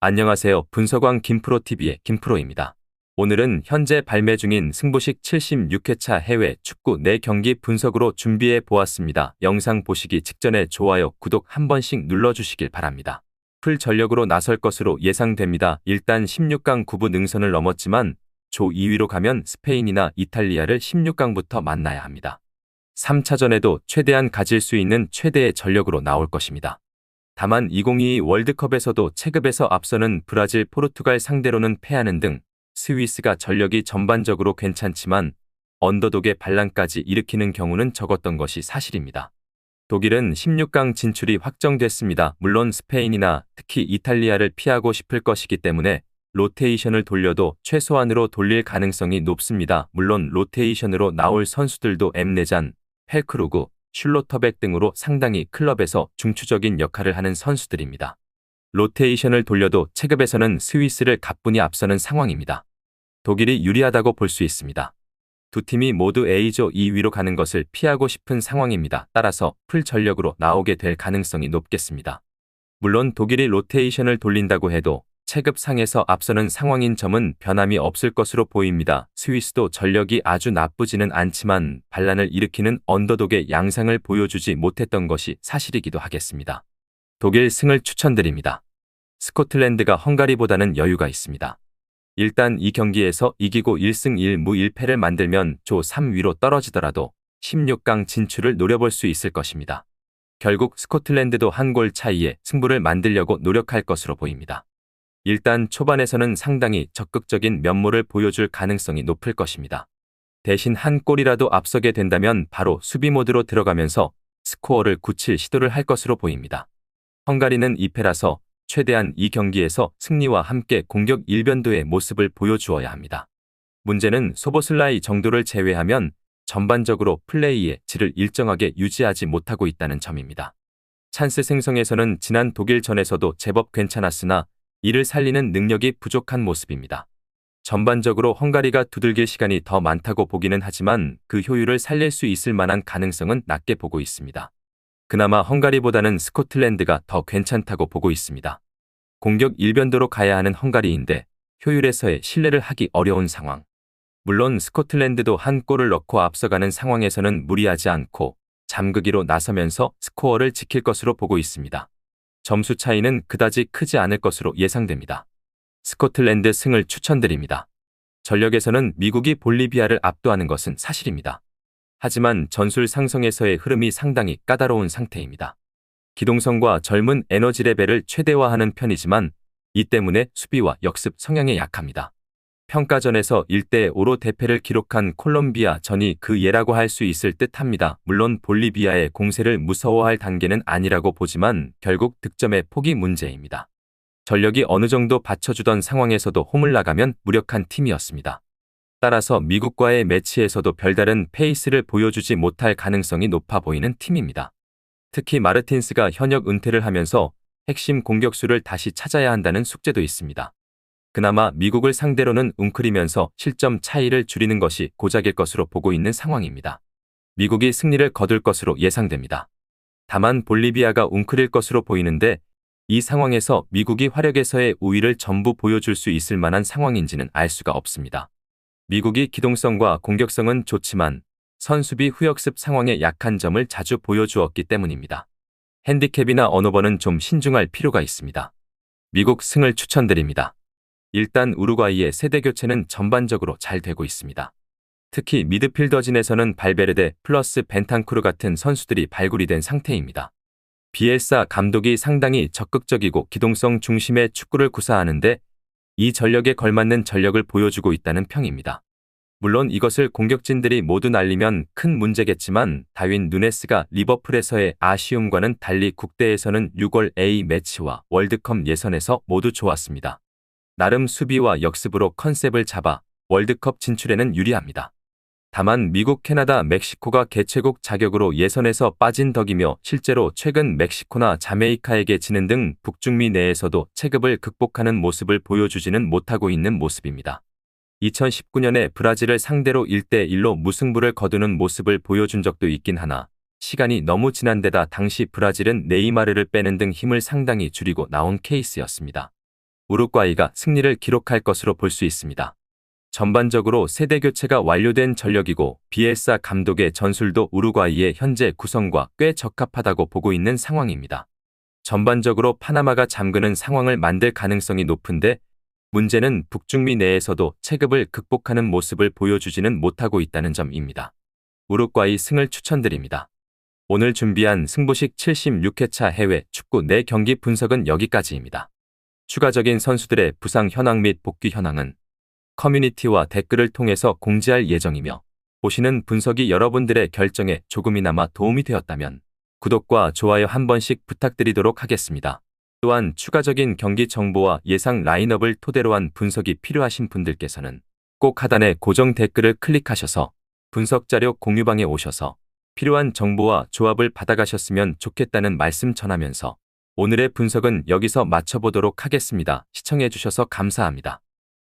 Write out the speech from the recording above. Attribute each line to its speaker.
Speaker 1: 안녕하세요. 분석왕 김프로TV의 김프로입니다. 오늘은 현재 발매 중인 승부식 76회차 해외 축구 4경기 분석으로 준비해 보았습니다. 영상 보시기 직전에 좋아요, 구독 한 번씩 눌러주시길 바랍니다. 풀 전력으로 나설 것으로 예상됩니다. 일단 16강 9부 능선을 넘었지만 조 2위로 가면 스페인이나 이탈리아를 16강부터 만나야 합니다. 3차전에도 최대한 가질 수 있는 최대의 전력으로 나올 것입니다. 다만 2022 월드컵에서도 체급에서 앞서는 브라질, 포르투갈 상대로는 패하는 등 스위스가 전력이 전반적으로 괜찮지만 언더독의 반란까지 일으키는 경우는 적었던 것이 사실입니다. 독일은 16강 진출이 확정됐습니다. 물론 스페인이나 특히 이탈리아를 피하고 싶을 것이기 때문에 로테이션을 돌려도 최소한으로 돌릴 가능성이 높습니다. 물론 로테이션으로 나올 선수들도 엠네잔, 펠크루그, 슐로터백 등으로 상당히 클럽에서 중추적인 역할을 하는 선수들입니다. 로테이션을 돌려도 체급에서는 스위스를 가뿐히 앞서는 상황입니다. 독일이 유리하다고 볼 수 있습니다. 두 팀이 모두 A조 2위로 가는 것을 피하고 싶은 상황입니다. 따라서 풀 전력으로 나오게 될 가능성이 높겠습니다. 물론 독일이 로테이션을 돌린다고 해도 체급상에서 앞서는 상황인 점은 변함이 없을 것으로 보입니다. 스위스도 전력이 아주 나쁘지는 않지만 반란을 일으키는 언더독의 양상을 보여주지 못했던 것이 사실이기도 하겠습니다. 독일 승을 추천드립니다. 스코틀랜드가 헝가리보다는 여유가 있습니다. 일단 이 경기에서 이기고 1승 1무 1패를 만들면 조 3위로 떨어지더라도 16강 진출을 노려볼 수 있을 것입니다. 결국 스코틀랜드도 한 골 차이에 승부를 만들려고 노력할 것으로 보입니다. 일단 초반에서는 상당히 적극적인 면모를 보여줄 가능성이 높을 것입니다. 대신 한 골이라도 앞서게 된다면 바로 수비 모드로 들어가면서 스코어를 굳힐 시도를 할 것으로 보입니다. 헝가리는 2패라서 최대한 이 경기에서 승리와 함께 공격 일변도의 모습을 보여주어야 합니다. 문제는 소보슬라이 정도를 제외하면 전반적으로 플레이의 질을 일정하게 유지하지 못하고 있다는 점입니다. 찬스 생성에서는 지난 독일전에서도 제법 괜찮았으나 이를 살리는 능력이 부족한 모습입니다. 전반적으로 헝가리가 두들길 시간이 더 많다고 보기는 하지만 그 효율을 살릴 수 있을 만한 가능성은 낮게 보고 있습니다. 그나마 헝가리보다는 스코틀랜드가 더 괜찮다고 보고 있습니다. 공격 일변도로 가야 하는 헝가리인데 효율에서의 신뢰를 하기 어려운 상황. 물론 스코틀랜드도 한 골을 넣고 앞서가는 상황에서는 무리하지 않고 잠그기로 나서면서 스코어를 지킬 것으로 보고 있습니다. 점수 차이는 그다지 크지 않을 것으로 예상됩니다. 스코틀랜드 승을 추천드립니다. 전력에서는 미국이 볼리비아를 압도하는 것은 사실입니다. 하지만 전술 상성에서의 흐름이 상당히 까다로운 상태입니다. 기동성과 젊은 에너지 레벨을 최대화하는 편이지만 이 때문에 수비와 역습 성향에 약합니다. 평가전에서 1대5로 대패를 기록한 콜롬비아 전이 그 예라고 할 수 있을 듯합니다. 물론 볼리비아의 공세를 무서워할 단계는 아니라고 보지만 결국 득점의 폭이 문제입니다. 전력이 어느 정도 받쳐주던 상황에서도 홈을 나가면 무력한 팀이었습니다. 따라서 미국과의 매치에서도 별다른 페이스를 보여주지 못할 가능성이 높아 보이는 팀입니다. 특히 마르틴스가 현역 은퇴를 하면서 핵심 공격수를 다시 찾아야 한다는 숙제도 있습니다. 그나마 미국을 상대로는 웅크리면서 실점 차이를 줄이는 것이 고작일 것으로 보고 있는 상황입니다. 미국이 승리를 거둘 것으로 예상됩니다. 다만 볼리비아가 웅크릴 것으로 보이는데 이 상황에서 미국이 화력에서의 우위를 전부 보여줄 수 있을 만한 상황인지는 알 수가 없습니다. 미국이 기동성과 공격성은 좋지만 선수비 후역습 상황에 약한 점을 자주 보여주었기 때문입니다. 핸디캡이나 언오버는 좀 신중할 필요가 있습니다. 미국 승을 추천드립니다. 일단 우루과이의 세대 교체는 전반적으로 잘 되고 있습니다. 특히 미드필더진에서는 발베르데 플러스 벤탄쿠르 같은 선수들이 발굴이 된 상태입니다. 비엘사 감독이 상당히 적극적이고 기동성 중심의 축구를 구사하는데 이 전력에 걸맞는 전력을 보여주고 있다는 평입니다. 물론 이것을 공격진들이 모두 날리면 큰 문제겠지만 다윈 누네스가 리버풀에서의 아쉬움과는 달리 국대에서는 6월 A매치와 월드컵 예선에서 모두 좋았습니다. 나름 수비와 역습으로 컨셉을 잡아 월드컵 진출에는 유리합니다. 다만 미국, 캐나다, 멕시코가 개최국 자격으로 예선에서 빠진 덕이며 실제로 최근 멕시코나 자메이카에게 지는 등 북중미 내에서도 체급을 극복하는 모습을 보여주지는 못하고 있는 모습입니다. 2019년에 브라질을 상대로 1대1로 무승부를 거두는 모습을 보여준 적도 있긴 하나 시간이 너무 지난 데다 당시 브라질은 네이마르를 빼는 등 힘을 상당히 줄이고 나온 케이스였습니다. 우루과이가 승리를 기록할 것으로 볼 수 있습니다. 전반적으로 세대 교체가 완료된 전력이고 비엘사 감독의 전술도 우루과이의 현재 구성과 꽤 적합하다고 보고 있는 상황입니다. 전반적으로 파나마가 잠그는 상황을 만들 가능성이 높은데 문제는 북중미 내에서도 체급을 극복하는 모습을 보여주지는 못하고 있다는 점입니다. 우루과이 승을 추천드립니다. 오늘 준비한 승부식 76회차 해외 축구 4경기 분석은 여기까지입니다. 추가적인 선수들의 부상 현황 및 복귀 현황은 커뮤니티와 댓글을 통해서 공지할 예정이며 보시는 분석이 여러분들의 결정에 조금이나마 도움이 되었다면 구독과 좋아요 한 번씩 부탁드리도록 하겠습니다. 또한 추가적인 경기 정보와 예상 라인업을 토대로 한 분석이 필요하신 분들께서는 꼭 하단의 고정 댓글을 클릭하셔서 분석 자료 공유방에 오셔서 필요한 정보와 조합을 받아가셨으면 좋겠다는 말씀 전하면서 오늘의 분석은 여기서 마쳐보도록 하겠습니다. 시청해주셔서 감사합니다.